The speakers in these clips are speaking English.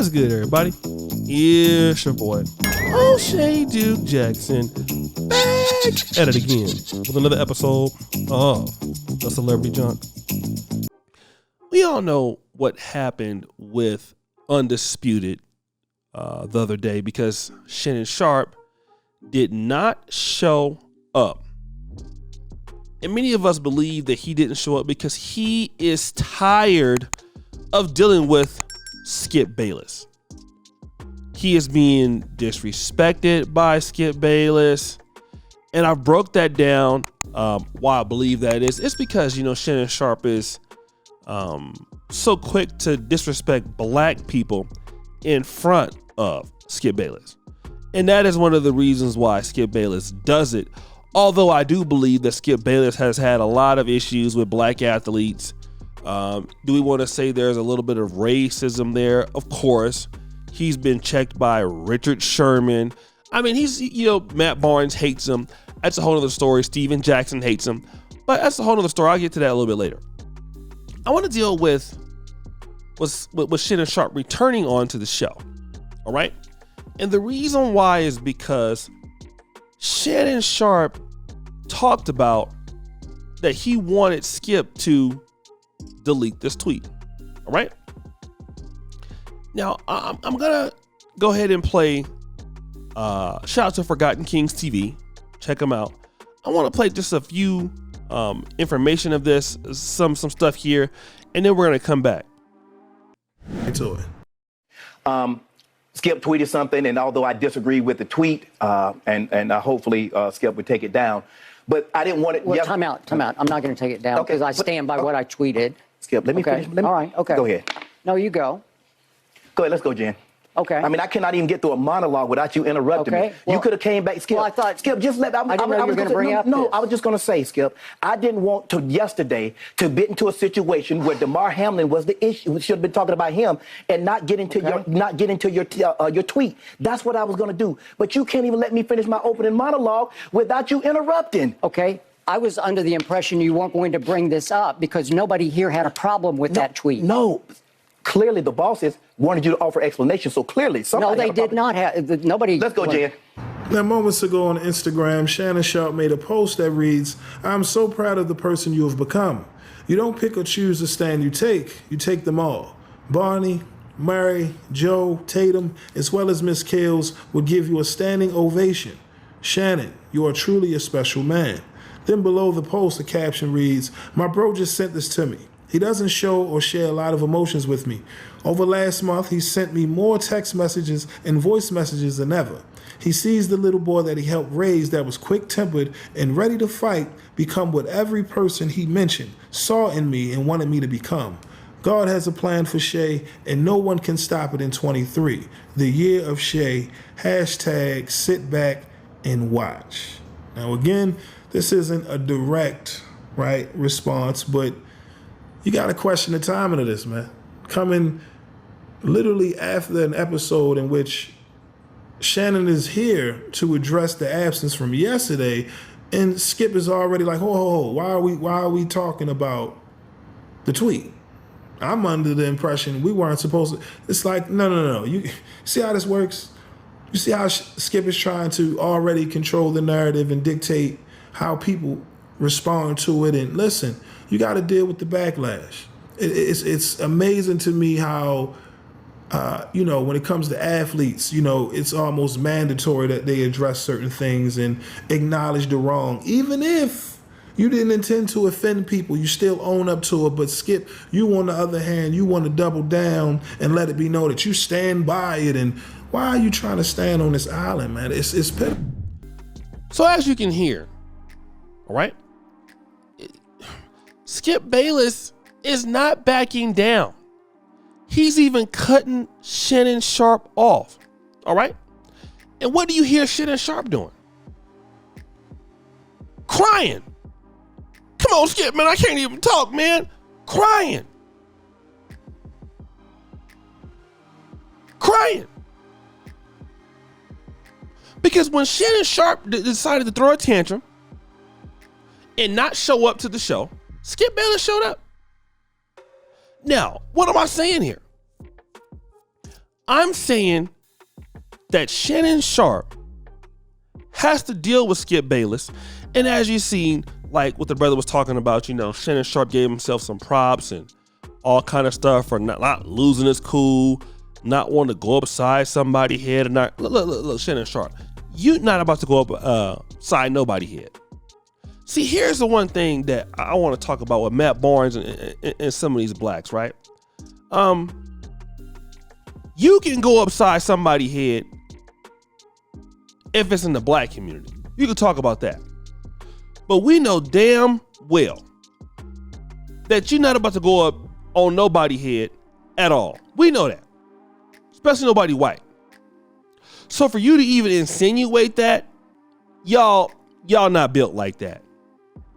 What's good, everybody? It's your boy, O'Shea Duke Jackson, back at it again with another episode of The Celebrity Junk. We all know what happened with Undisputed the other day because Shannon Sharpe did not show up. And many of us believe that he didn't show up because he is tired of dealing with Skip Bayless. He is being disrespected by Skip Bayless. And I broke that down. Why I believe that is. It's because, Shannon Sharpe is so quick to disrespect black people in front of Skip Bayless. And that is one of the reasons why Skip Bayless does it. Although I do believe that Skip Bayless has had a lot of issues with black athletes. Do we want to say there's a little bit of racism there? Of course. He's been checked by Richard Sherman. I mean, Matt Barnes hates him. That's a whole other story. Steven Jackson hates him. But that's a whole other story. I'll get to that a little bit later. I want to deal with Shannon Sharpe returning onto the show. All right? And the reason why is because Shannon Sharpe talked about that he wanted Skip to delete this tweet. All right. Now I'm gonna go ahead and play. Shout out to Forgotten Kings TV. Check them out. I want to play just a few information of this, some stuff here, and then we're gonna come back to it. Skip tweeted something, and although I disagree with the tweet, and hopefully Skip would take it down, but I didn't want it. Well, time out. I'm not going to take it down because I stand by what I tweeted. Skip, let me finish. All right, okay. Go ahead. No, you go. Go ahead, let's go, Jen. Okay. I mean, I cannot even get through a monologue without you interrupting me. Well, you could have came back, Skip. Well, I thought, Skip, just let. I didn't know you were going to bring up No, this. I was just going to say, Skip, I didn't want to yesterday to get into a situation where DeMar Hamlin was the issue. We should have been talking about him and not get into your tweet. That's what I was going to do. But you can't even let me finish my opening monologue without you interrupting. Okay. I was under the impression you weren't going to bring this up because nobody here had a problem with that tweet. No. Clearly, the bosses wanted you to offer explanations, so clearly somebody. No, they did not have. Nobody. Let's go, Jen. Now, moments ago on Instagram, Shannon Sharpe made a post that reads, "I'm so proud of the person you have become. You don't pick or choose the stand you take them all. Barney, Murray, Joe, Tatum, as well as Miss Kales would give you a standing ovation. Shannon, you are truly a special man." Then below the post, the caption reads, "My bro just sent this to me. He doesn't show or share a lot of emotions with me. Over last month, he sent me more text messages and voice messages than ever. He sees the little boy that he helped raise that was quick-tempered and ready to fight become what every person he mentioned saw in me and wanted me to become. God has a plan for Shay, and no one can stop it in 23. The year of Shay. Hashtag sit back and watch." Now, again, this isn't a direct, response, but you got to question the timing of this, man. Coming literally after an episode in which Shannon is here to address the absence from yesterday, and Skip is already like, why are we talking about the tweet? I'm under the impression we weren't supposed to. It's like, no. You see how this works? You see how Skip is trying to already control the narrative and dictate how people respond to it. And listen, you got to deal with the backlash. It's amazing to me how, when it comes to athletes, it's almost mandatory that they address certain things and acknowledge the wrong. Even if you didn't intend to offend people, you still own up to it. But Skip, you on the other hand, you want to double down and let it be known that you stand by it. And why are you trying to stand on this island, man? It's pitiful. So as you can hear, all right, Skip Bayless is not backing down. He's even cutting Shannon Sharpe off. All right. And what do you hear Shannon Sharpe doing? Crying. Come on, Skip, man. I can't even talk, man. Crying. Because when Shannon Sharpe decided to throw a tantrum and not show up to the show, Skip Bayless showed up. Now, what am I saying here? I'm saying that Shannon Sharpe has to deal with Skip Bayless. And as you've seen, like what the brother was talking about, Shannon Sharpe gave himself some props and all kind of stuff for not losing his cool, not wanting to go upside somebody's head. And not look, Shannon Sharpe, you not about to go upside nobody's head. See, here's the one thing that I want to talk about with Matt Barnes and some of these blacks, right? You can go upside somebody's head if it's in the black community. You can talk about that. But we know damn well that you're not about to go up on nobody's head at all. We know that. Especially nobody white. So for you to even insinuate that, y'all not built like that.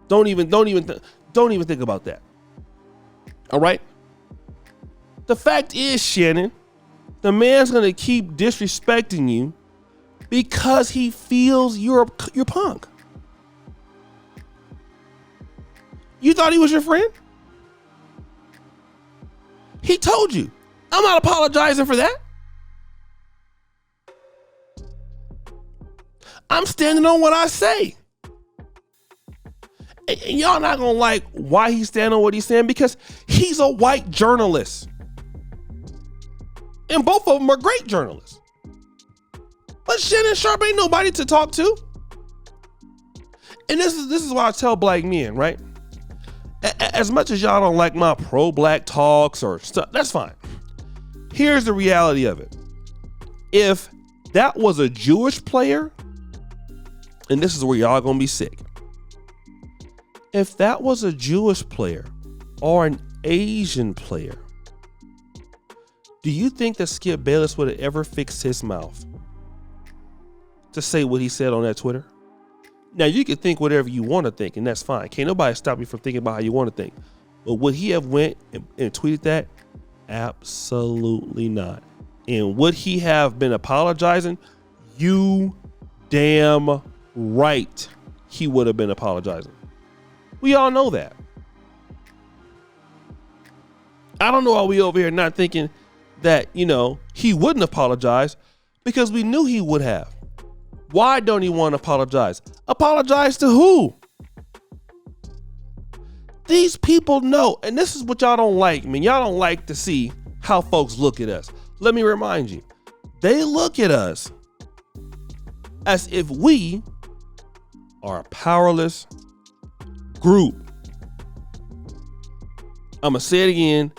Don't even think about that. All right? The fact is, Shannon, the man's gonna keep disrespecting you because he feels you're punk. You thought he was your friend? He told you. I'm not apologizing for that. I'm standing on what I say. And y'all not gonna like why he's standing on what he's saying, because he's a white journalist. And both of them are great journalists. But Shannon Sharpe ain't nobody to talk to. And this is why I tell black men, right? As much as y'all don't like my pro-black talks or stuff, that's fine. Here's the reality of it. If that was a Jewish player, and this is where y'all gonna be sick. If that was a Jewish player or an Asian player, do you think that Skip Bayless would have ever fixed his mouth to say what he said on that Twitter? Now, you can think whatever you want to think, and that's fine. Can't nobody stop you from thinking about how you want to think. But would he have went and tweeted that? Absolutely not. And would he have been apologizing? You damn right he would have been apologizing. We all know that. I don't know why we over here not thinking that, he wouldn't apologize, because we knew he would have. Why don't he want to apologize? Apologize to who? These people know, and this is what y'all don't like. Y'all don't like to see how folks look at us. Let me remind you, they look at us as if we are a powerless group. I'm gonna say it again,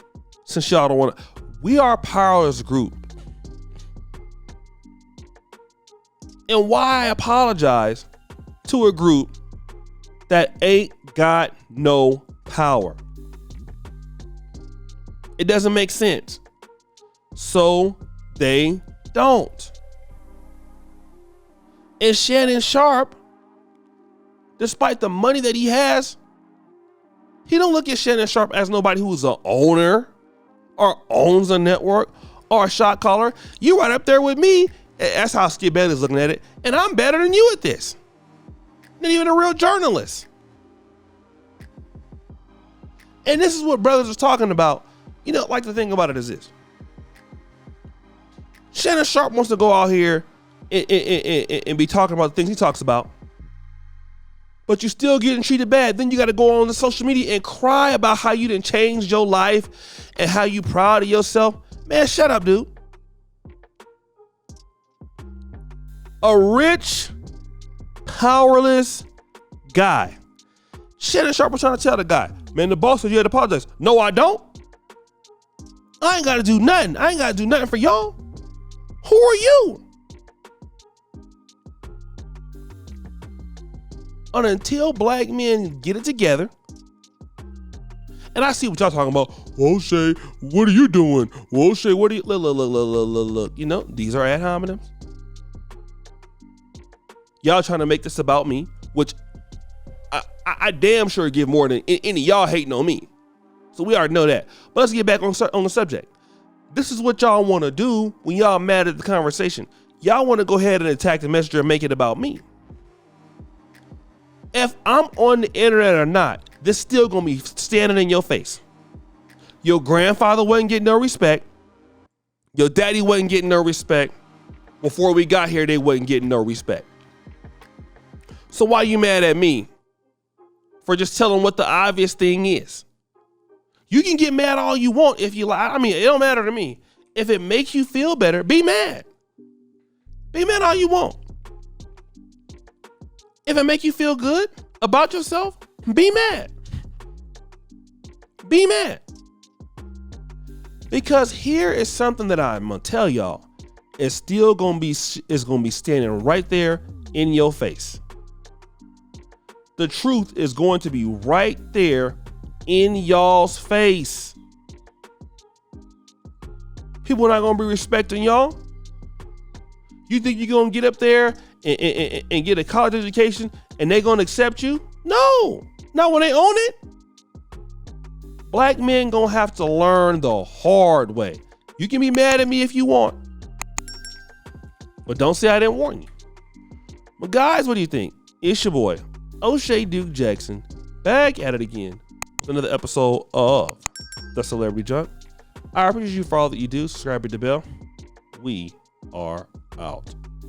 since y'all don't want to. We are a powerless group. And why apologize to a group that ain't got no power? It doesn't make sense. So they don't. And Shannon Sharpe, despite the money that he has, he don't look at Shannon Sharpe as nobody who's an owner or owns a network or a shot caller. You right up there with me. That's how Skip Bayless is looking at it. And I'm better than you at this. Not even a real journalist. And this is what brothers are talking about. Like the thing about it is this. Shannon Sharpe wants to go out here and be talking about the things he talks about. But you're still getting treated bad. Then you got to go on the social media and cry about how you done changed your life and how you proud of yourself. Man, shut up, dude. A rich, powerless guy. Shannon Sharpe was trying to tell the guy, man, the boss said you had to apologize. No, I don't. I ain't got to do nothing. I ain't got to do nothing for y'all. Who are you? And until black men get it together, and I see what y'all talking about. Well, Shay, what are you doing? Well, Shay, what are you? Look. These are ad hominems. Y'all trying to make this about me, which I damn sure give more than any of y'all hating on me. So we already know that. But let's get back on the subject. This is what y'all want to do when y'all mad at the conversation. Y'all want to go ahead and attack the messenger and make it about me. If I'm on the internet or not, this still gonna be standing in your face. Your grandfather wasn't getting no respect Your daddy wasn't getting no respect. Before we got here, they wasn't getting no respect. So why you mad at me for just telling what the obvious thing is? You can get mad all you want if you like. I mean, it don't matter to me. If it makes you feel better, be mad. Be mad all you want. If it makes you feel good about yourself, be mad. Be mad. Because here is something that I'm gonna tell y'all. It's still gonna be standing right there in your face. The truth is going to be right there in y'all's face. People are not gonna be respecting y'all. You think you're gonna get up there and get a college education and they're gonna accept you? No, not when they own it. Black men gonna have to learn the hard way. You can be mad at me if you want, but don't say I didn't warn you. But guys, what do you think? It's your boy, O'Shea Duke Jackson, back at it again with another episode of The Celebrity Junk. I appreciate you for all that you do. Subscribe, hit the bell. We are out.